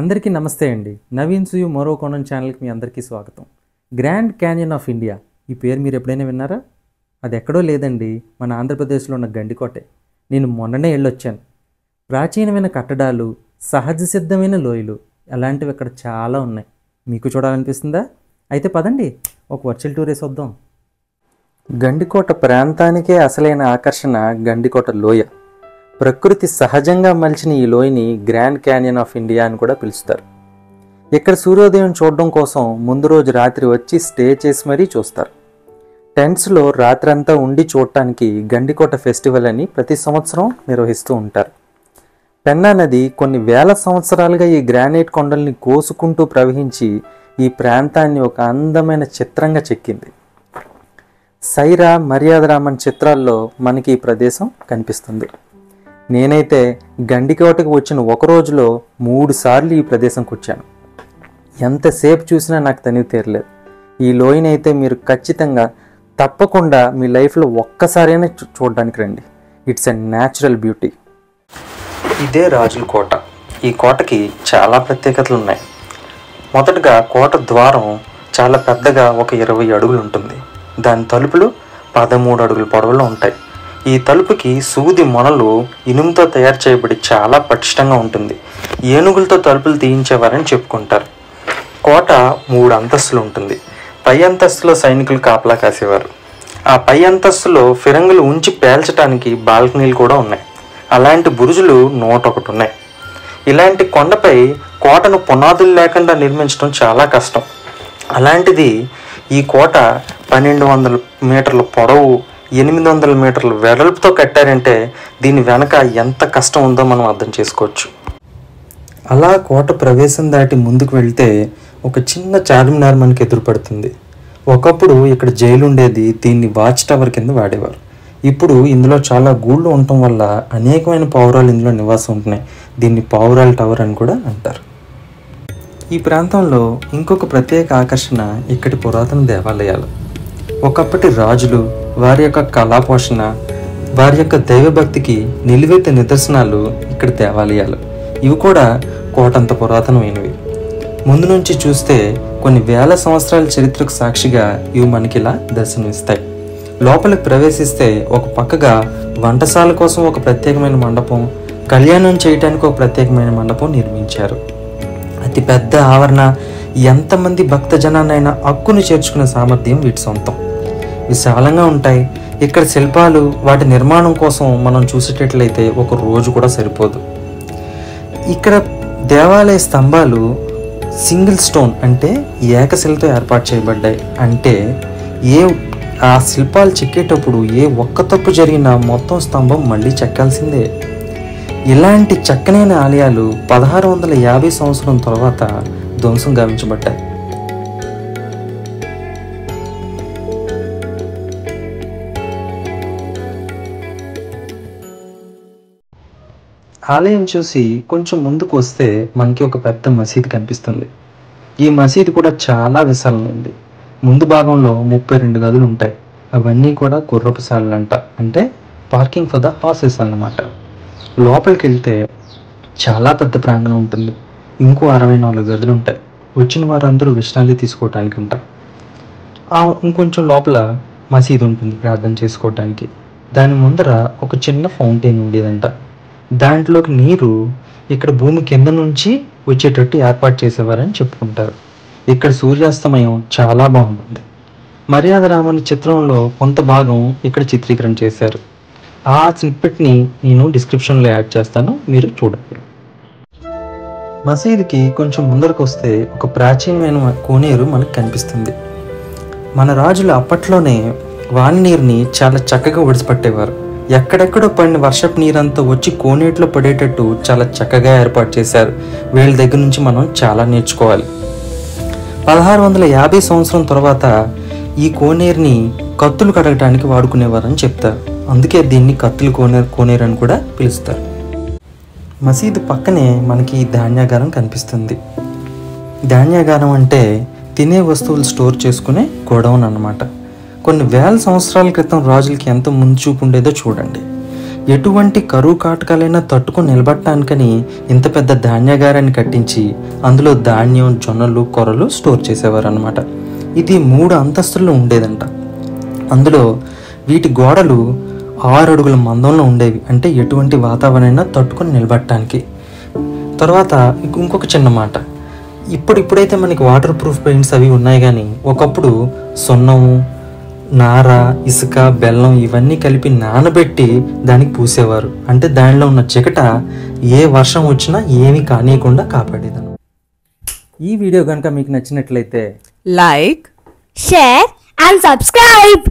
అందరికీ నమస్తే అండి. నవీన్ సుయు మరో కోణం ఛానల్కి మీ అందరికీ స్వాగతం. గ్రాండ్ క్యానియన్ ఆఫ్ ఇండియా ఈ పేరు మీరు ఎప్పుడైనా విన్నారా? అది ఎక్కడో లేదండి, మన ఆంధ్రప్రదేశ్లో ఉన్న గండికోటే. నేను మొన్ననే వెళ్ళొచ్చాను. ప్రాచీనమైన కట్టడాలు, సహజ సిద్ధమైన లోయలు అలాంటివి ఇక్కడ చాలా ఉన్నాయి. మీకు చూడాలనిపిస్తుందా? అయితే పదండి ఒక వర్చువల్ టూర్ వేసి వద్దాం. గండికోట ప్రాంతానికే అసలైన ఆకర్షణ గండికోట లోయ. ప్రకృతి సహజంగా మలిచిన ఈ లోయని గ్రాండ్ క్యానియన్ ఆఫ్ ఇండియా అని కూడా పిలుస్తారు. ఇక్కడ సూర్యోదయం చూడడం కోసం ముందు రోజు రాత్రి వచ్చి స్టే చేసి మరీ చూస్తారు. టెంట్స్లో రాత్రంతా ఉండి చూడటానికి గండికోట ఫెస్టివల్ అని ప్రతి సంవత్సరం నిర్వహిస్తూ ఉంటారు. పెన్నా నది కొన్ని వేల సంవత్సరాలుగా ఈ గ్రానైట్ కొండల్ని కోసుకుంటూ ప్రవహించి ఈ ప్రాంతాన్ని ఒక అందమైన చిత్రంగా చెక్కింది. సైరా, మర్యాదరామన్ చిత్రాల్లో మనకి ఈ ప్రదేశం కనిపిస్తుంది. నేనైతే గండికోటకు వచ్చిన ఒక రోజులో 3 సార్లు ఈ ప్రదేశంకి వచ్చాను. ఎంతసేపు చూసినా నాకు తనివి తీరలేదు. ఈ లోయనైతే మీరు ఖచ్చితంగా తప్పకుండా మీ లైఫ్లో ఒక్కసారైనా చూడడానికి రండి. It's a natural beauty. ఇదే రాజుల కోట. ఈ కోటకి చాలా ప్రత్యేకతలు ఉన్నాయి. మొదటగా కోట ద్వారం చాలా పెద్దగా ఒక 20 అడుగులు ఉంటుంది. దాని తలుపులు 13 అడుగుల పొడవులో ఉంటాయి. ఈ తలుపుకి సూది మొనలు ఇనుముతో తయారు చేయబడి చాలా పటిష్టంగా ఉంటుంది. ఏనుగులతో తలుపులు తీయించేవారని చెప్పుకుంటారు. కోట 3 అంతస్తులు ఉంటుంది. పై అంతస్తులో సైనికులు కాపలా కాసేవారు. ఆ పై అంతస్తులో ఫిరంగులు ఉంచి పేల్చడానికి బాల్కనీలు కూడా ఉన్నాయి. అలాంటి బురుజులు 101 ఉన్నాయి. ఇలాంటి కొండపై కోటను పునాదులు లేకుండా నిర్మించడం చాలా కష్టం. అలాంటిది ఈ కోట 1200 మీటర్ల పొడవు, 800 మీటర్ల వెడల్పుతో కట్టారంటే దీని వెనక ఎంత కష్టం ఉందో మనం అర్థం చేసుకోవచ్చు. అలా కోట ప్రవేశం దాటి ముందుకు వెళ్తే ఒక చిన్న చార్మినార్ మనకి ఎదురుపడుతుంది. ఒకప్పుడు ఇక్కడ జైలు ఉండేది. దీన్ని వాచ్ టవర్ కింద వాడేవారు. ఇప్పుడు ఇందులో చాలా గూళ్ళు ఉండటం వల్ల అనేకమైన పావురాలు ఇందులో నివాసం ఉంటున్నాయి. దీన్ని పావురాల టవర్ అని కూడా అంటారు. ఈ ప్రాంతంలో ఇంకొక ప్రత్యేక ఆకర్షణ ఇక్కడి పురాతన దేవాలయాలు. ఒకప్పటి రాజులు, వారి యొక్క కళా పోషణ, వారి యొక్క దైవభక్తికి నిలువెత్తు నిదర్శనాలు ఇక్కడ దేవాలయాలు. ఇవి కూడా కోటంత పురాతనమైనవి. ముందు నుంచి చూస్తే కొన్ని వేల సంవత్సరాల చరిత్రకు సాక్షిగా ఇవి మనకిలా దర్శనమిస్తాయి. లోపలికి ప్రవేశిస్తే ఒక పక్కగా వంటశాల కోసం ఒక ప్రత్యేకమైన మండపం, కళ్యాణం చేయడానికి ఒక ప్రత్యేకమైన మండపం నిర్మించారు. అతి పెద్ద ఆవరణ, ఎంతమంది భక్తజనాన్నైనా హక్కును చేర్చుకునే సామర్థ్యం వీటి సొంతం. విశాలంగా ఉంటాయి. ఇక్కడ శిల్పాలు, వాటి నిర్మాణం కోసం మనం చూసేటట్లయితే ఒక రోజు కూడా సరిపోదు. ఇక్కడ దేవాలయ స్తంభాలు సింగిల్ స్టోన్ అంటే ఏకశిలతో ఏర్పాటు చేయబడ్డాయి. అంటే ఆ శిల్పాలు చెక్కేటప్పుడు ఏ ఒక్క తప్పు జరిగినా మొత్తం స్తంభం మళ్ళీ చెక్కాల్సిందే. ఇలాంటి చక్కనైన ఆలయాలు 1650 సంవత్సరం తర్వాత ధ్వంసం గావించబడ్డాయి. ఆలయం చూసి కొంచెం ముందుకు వస్తే మనకి ఒక పెద్ద మసీదు కనిపిస్తుంది. ఈ మసీదు కూడా చాలా విశాలమైంది. ముందు భాగంలో 32 గదులు ఉంటాయి. అవన్నీ కూడా గుర్రపు సాలలంట, అంటే పార్కింగ్ ఫర్ ద హార్సెస్ అన్నమాట. లోపలికి వెళ్తే చాలా పెద్ద ప్రాంగణం ఉంటుంది. ఇంకో 64 గదులు ఉంటాయి. వచ్చిన వారందరూ విశ్రాంతి తీసుకోవటానికి ఉంటారు. ఇంకొంచెం లోపల మసీదు ఉంటుంది ప్రార్థన చేసుకోవటానికి. దాని ముందర ఒక చిన్న ఫౌంటైన్ ఉండేదంట. దాంట్లోకి నీరు ఇక్కడ భూమి కింద నుంచి వచ్చేటట్టు ఏర్పాటు చేసేవారని చెప్పుకుంటారు. ఇక్కడ సూర్యాస్తమయం చాలా బాగుంటుంది. మర్యాదరామన్ చిత్రంలో కొంత భాగం ఇక్కడ చిత్రీకరణ చేశారు. ఆ స్నిప్పెట్ని నేను డిస్క్రిప్షన్లో యాడ్ చేస్తాను, మీరు చూడండి. మసీదుకి కొంచెం ముందరకు వస్తే ఒక ప్రాచీనమైన కోనేరు మనకు కనిపిస్తుంది. మన రాజులు అప్పట్లోనే వాన నీరుని చాలా చక్కగా ఒడిసిపట్టేవారు. ఎక్కడెక్కడో పడిన వర్షపు నీరంతా వచ్చి కోనేటిలో పడేటట్టు చాలా చక్కగా ఏర్పాటు చేశారు. వీళ్ళ దగ్గర నుంచి మనం చాలా నేర్చుకోవాలి. 1650 సంవత్సరం తర్వాత ఈ కోనేరుని కత్తులు కడగడానికి వాడుకునేవారని చెప్తారు. అందుకే దీన్ని కత్తుల కోనేరు అని కూడా పిలుస్తారు. మసీదు పక్కనే మనకి ధాన్యాగారం కనిపిస్తుంది. ధాన్యాగారం అంటే తినే వస్తువులు స్టోర్ చేసుకునే గోడౌన్ అన్నమాట. కొన్ని వేల సంవత్సరాల క్రితం రాజులకి ఎంత ముందు చూపు ఉండేదో చూడండి. ఎటువంటి కరువు కాటకాలైనా తట్టుకొని నిలబడటానికని ఇంత పెద్ద ధాన్యాగారాన్ని కట్టించి అందులో ధాన్యం, జొన్నలు, కొర్రలు స్టోర్ చేసేవారు అనమాట. ఇది 3 అంతస్తుల్లో ఉండేదంట. అందులో వీటి గోడలు 6 అడుగుల మందంలో ఉండేవి, అంటే ఎటువంటి వాతావరణమైనా తట్టుకొని నిలబడటానికి. తర్వాత ఇంకొక చిన్న మాట, ఇప్పుడైతే మనకి వాటర్ ప్రూఫ్ పెయింట్స్ అవి ఉన్నాయి, కానీ ఒకప్పుడు సున్నము, నార, ఇసుక, బెల్లం ఇవన్నీ కలిపి నానబెట్టి దానికి పూసేవారు. అంటే దానిలో ఉన్న చికట ఏ వర్షం వచ్చినా ఏమీ కానీయకుండా కాపాడేదను. ఈ వీడియో కనుక మీకు నచ్చినట్లయితే లైక్, share and subscribe.